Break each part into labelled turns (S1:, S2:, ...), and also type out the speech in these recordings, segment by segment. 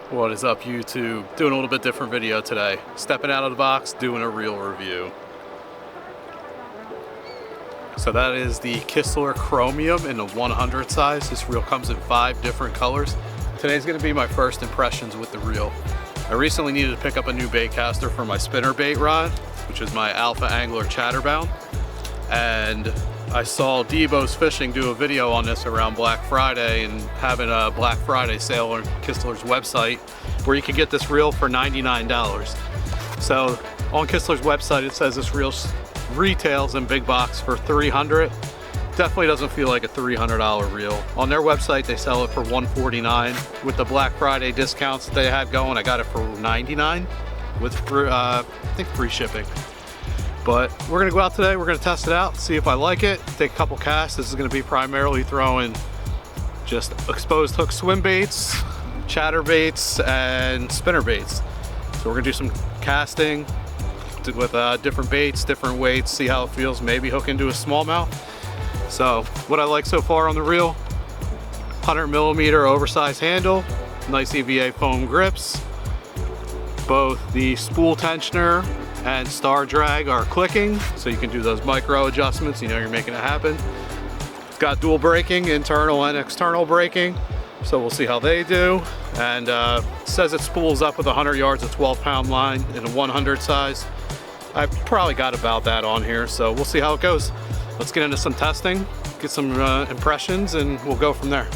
S1: What is up, YouTube? Doing a little bit different video today. Stepping out of the box, doing a reel review. So that is the Kistler Chromium in the 100 size. This reel comes in 5 different colors. Today's going to be my first impressions with the reel. I recently needed to pick up a new bait caster for my spinner bait rod, which is my Alpha Angler Chatterbound. And I saw Debo's Fishing do a video on this around Black Friday and having a Black Friday sale on Kistler's website where you can get this reel for $99. So on Kistler's website it says this reel retails in big box for $300. Definitely doesn't feel like a $300 reel. On their website they sell it for $149. With the Black Friday discounts that they had going, I got it for $99 with I think free shipping. But we're gonna go out today, we're gonna test it out, see if I like it, take a couple casts. This is gonna be primarily throwing just exposed hook swim baits, chatter baits, and spinner baits. So we're gonna do some casting with different baits, different weights, see how it feels, maybe hook into a smallmouth. So what I like so far on the reel, 100mm oversized handle, nice EVA foam grips. Both the spool tensioner and star drag are clicking, so you can do those micro adjustments, you know you're making it happen. It's got dual braking, internal and external braking, so we'll see how they do. And it says it spools up with 100 yards of 12-pound line in a 100 size. I've probably got about that on here, so we'll see how it goes. Let's get into some testing, get some impressions, and we'll go from there.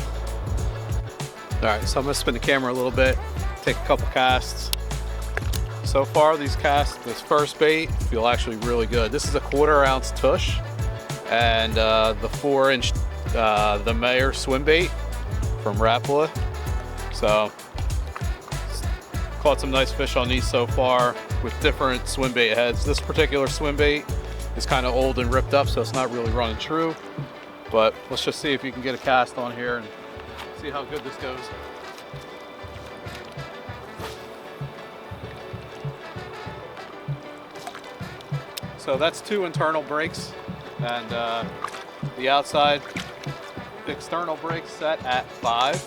S1: All right, so I'm gonna spin the camera a little bit, take a couple casts. So far these casts, this first bait, feel actually really good. This is a 1/4 ounce tush and the 4-inch the Mayer swim bait from Rapala. So caught some nice fish on these so far with different swim bait heads. This particular swim bait is kind of old and ripped up, so it's not really running true. But let's just see if you can get a cast on here and see how good this goes. So that's 2 internal brakes, and the outside external brake set at 5.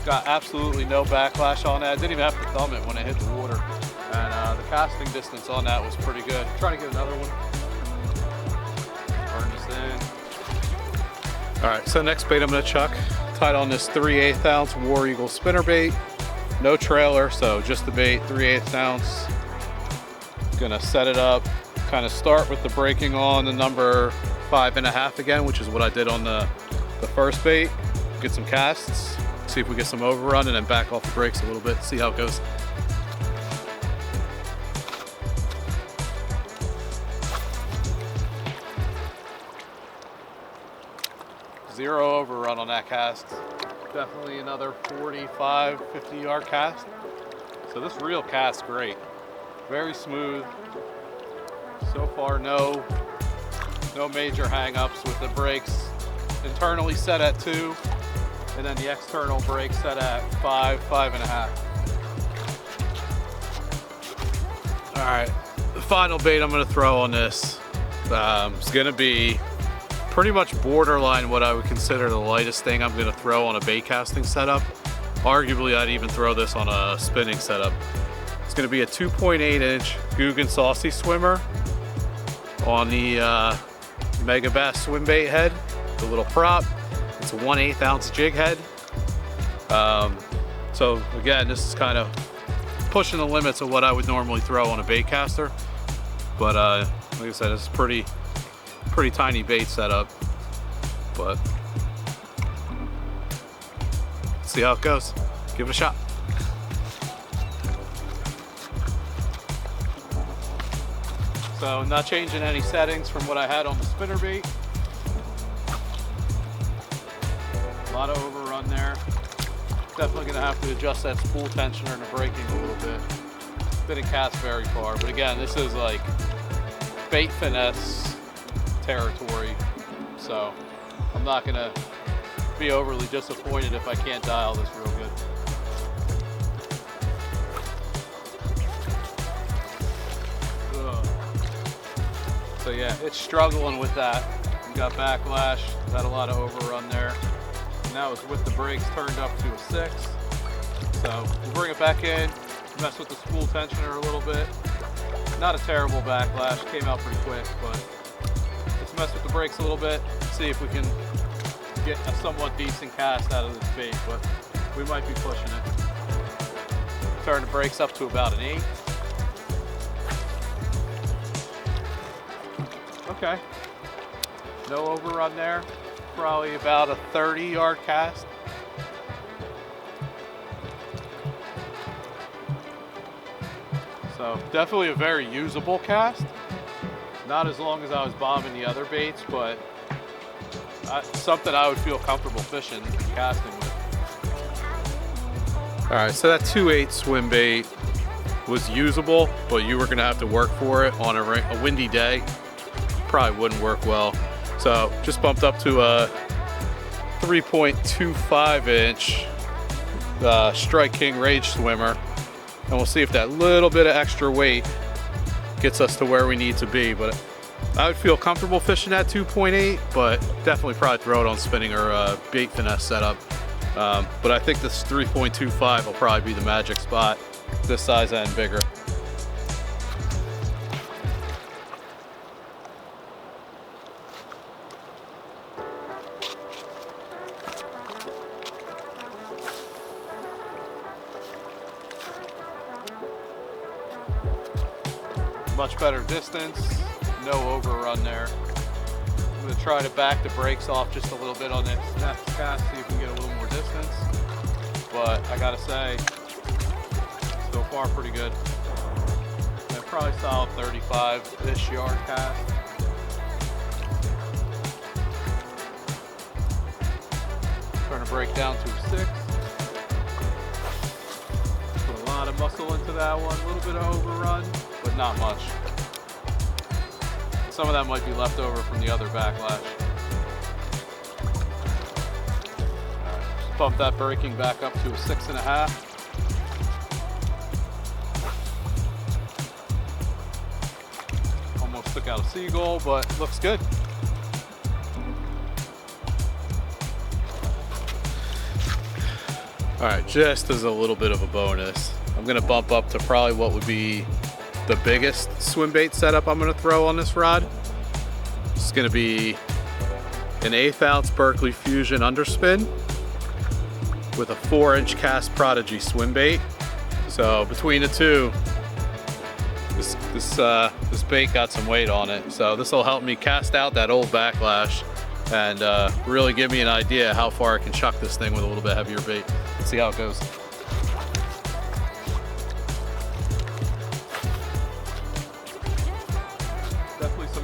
S1: Got absolutely no backlash on that. I didn't even have to thumb it when it hit the water. And the casting distance on that was pretty good. I'm trying to get another one. Burn this in. All right, so next bait I'm gonna chuck. Tied on this 3/8 ounce War Eagle spinner bait. No trailer, so just the bait, 3/8 ounce. Gonna set it up. Kind of start with the braking on the number 5.5 again, which is what I did on the first bait. Get some casts, see if we get some overrun, and then back off the brakes a little bit, see how it goes. Zero overrun on that cast. Definitely another 45, 50 yard cast. So this reel casts great. Very smooth. So far, no major hang-ups with the brakes. Internally set at 2, and then the external brake set at 5, 5.5. All right, the final bait I'm gonna throw on this is gonna be pretty much borderline what I would consider the lightest thing I'm gonna throw on a bait casting setup. Arguably, I'd even throw this on a spinning setup. It's gonna be a 2.8-inch Guggen Saucy swimmer on the Mega Bass swim bait head, the little prop. It's a 1/8 ounce jig head. So again, this is kind of pushing the limits of what I would normally throw on a bait caster. But like I said, it's pretty tiny bait setup. But let's see how it goes. Give it a shot. So not changing any settings from what I had on the spinner bait. A lot of overrun there. Definitely gonna have to adjust that spool tensioner and the braking a little bit. Didn't cast very far, but again, this is like bait finesse territory. So I'm not gonna be overly disappointed if I can't dial this real good. So yeah, it's struggling with that. We got backlash, had a lot of overrun there. And that was with the brakes turned up to a 6. So we'll bring it back in, mess with the spool tensioner a little bit. Not a terrible backlash, came out pretty quick, but let's mess with the brakes a little bit, see if we can get a somewhat decent cast out of this bait, but we might be pushing it. Turn the brakes up to about an 8. Okay, no overrun there, probably about a 30-yard cast. So definitely a very usable cast. Not as long as I was bombing the other baits, but something I would feel comfortable fishing and casting with. All right, so that 2/8 swim bait was usable, but you were gonna have to work for it on a windy day. Probably wouldn't work well. So just bumped up to a 3.25 inch Strike King Rage Swimmer. And we'll see if that little bit of extra weight gets us to where we need to be. But I would feel comfortable fishing at 2.8, but definitely probably throw it on spinning or bait finesse setup. But I think this 3.25 will probably be the magic spot, this size and bigger. Much better distance, no overrun there. I'm gonna try to back the brakes off just a little bit on this next cast, see if we can get a little more distance. But I gotta say, so far pretty good. And probably solid 35-ish yard cast. Turn the brake down to a 6. Put a lot of muscle into that one, a little bit of overrun, but not much. Some of that might be left over from the other backlash. All right, just bump that braking back up to a 6.5. Almost took out a seagull, but looks good. All right, just as a little bit of a bonus, I'm gonna bump up to probably what would be the biggest swim bait setup I'm gonna throw on this rod. It's gonna be an 1/8 ounce Berkeley Fusion underspin with a 4-inch Cast Prodigy swim bait. So between the two, this bait got some weight on it. So this will help me cast out that old backlash and really give me an idea how far I can chuck this thing with a little bit heavier bait. Let's see how it goes.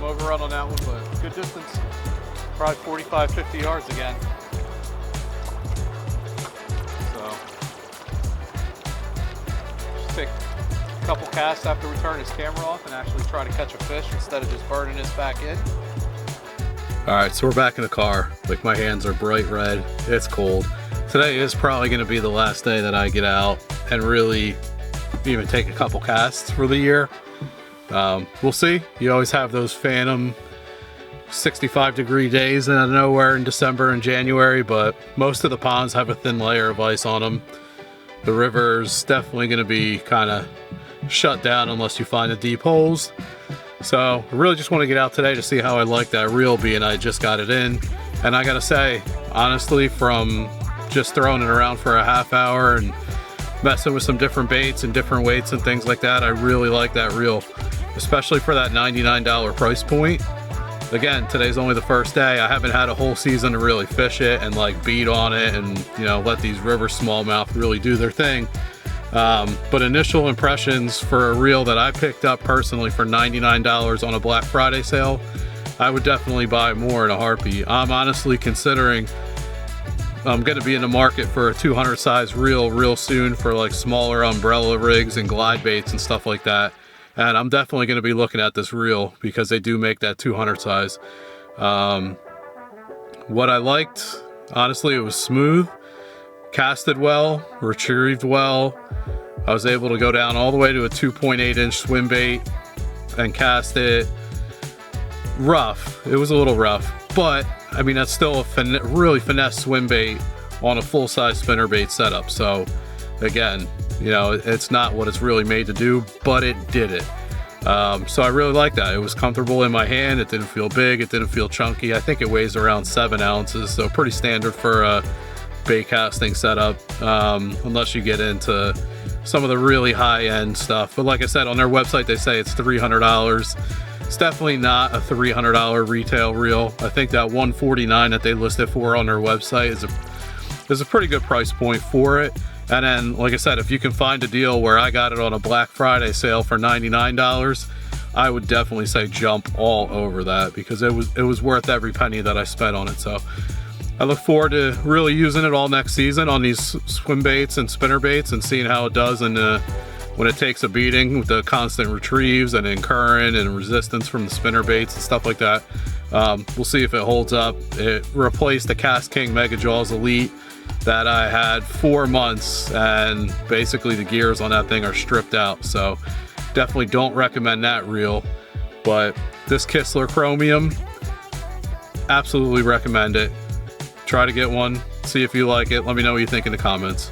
S1: Overrun on that one, but good distance. Probably 45, 50 yards again. So, just take a couple casts after we turn his camera off and actually try to catch a fish instead of just burning this back in. All right, so we're back in the car. Like, my hands are bright red. It's cold. Today is probably gonna be the last day that I get out and really even take a couple casts for the year. We'll see. You always have those phantom 65-degree days out of nowhere in December and January, but most of the ponds have a thin layer of ice on them. The river's definitely going to be kind of shut down unless you find the deep holes. So I really just want to get out today to see how I like that reel, being I just got it in. And I gotta say, honestly, from just throwing it around for a half hour and messing with some different baits and different weights and things like that, I really like that reel, especially for that $99 price point. Again, today's only the first day. I haven't had a whole season to really fish it and like beat on it and, you know, let these river smallmouth really do their thing. But initial impressions for a reel that I picked up personally for $99 on a Black Friday sale, I would definitely buy more in a heartbeat. I'm honestly considering I'm going to be in the market for a 200 size reel real soon for like smaller umbrella rigs and glide baits and stuff like that. And I'm definitely going to be looking at this reel because they do make that 200 size. What I liked, honestly, it was smooth, casted well, retrieved well. I was able to go down all the way to a 2.8 inch swim bait and cast it rough. It was a little rough, but I mean, that's still a really finesse swim bait on a full-size spinnerbait setup. So again, you know, it's not what it's really made to do, but it did it. So I really like that. It was comfortable in my hand. It didn't feel big. It didn't feel chunky. I think it weighs around 7 ounces, so pretty standard for a bait casting setup, unless you get into some of the really high-end stuff. But like I said, on their website they say it's $300. It's definitely not a $300 retail reel. I think that $149 that they listed for on their website is a pretty good price point for it. And then, like I said, if you can find a deal where I got it on a Black Friday sale for $99, I would definitely say jump all over that, because it was worth every penny that I spent on it. So I look forward to really using it all next season on these swim baits and spinner baits, and seeing how it does when it takes a beating with the constant retrieves and in current and resistance from the spinner baits and stuff like that. We'll see if it holds up. It replaced the Cast King Mega Jaws Elite that I had 4 months, and basically the gears on that thing are stripped out. So definitely don't recommend that reel. But this Kistler Chromium, absolutely recommend it. Try to get one, see if you like it. Let me know what you think in the comments.